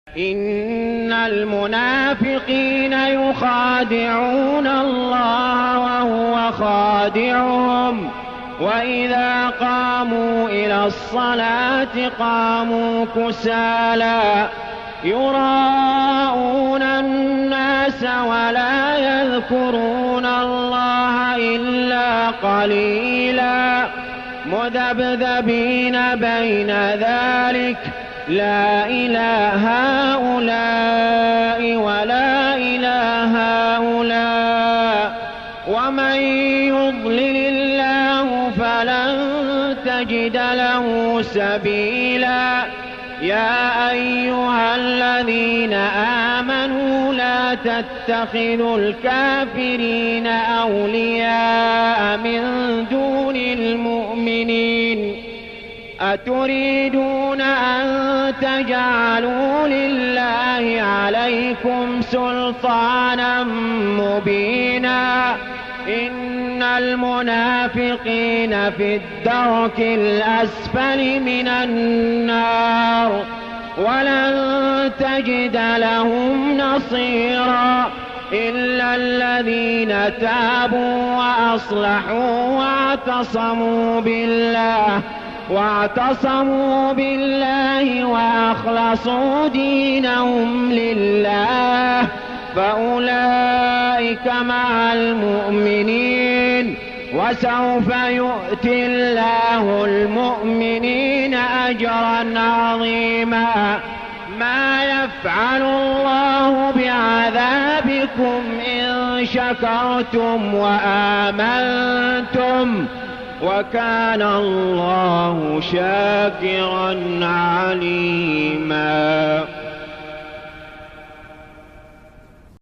إن المنافقين يخادعون الله وهو خادعهم وإذا قاموا إلى الصلاة قاموا كسالى يراءون الناس ولا يذكرون الله إلا قليلا مذبذبين بين ذلك لا إله هؤلاء ولا إله هؤلاء ومن يضلل الله فلن تجد له سبيلا يا أيها الذين آمنوا لا تتخذوا الكافرين أولياء من دون المؤمنين أتريدون أن تجعلوا لله عليكم سلطانا مبينا إن المنافقين في الدرك الأسفل من النار ولن تجد لهم نصيرا إلا الذين تابوا وأصلحوا واعتصموا بالله وأخلصوا دينهم لله فأولئك مع المؤمنين وسوف يؤتي الله المؤمنين أجرا عظيما ما يفعل الله بعذابكم إن شكرتم وآمنتم وكان الله شاكرا عليما.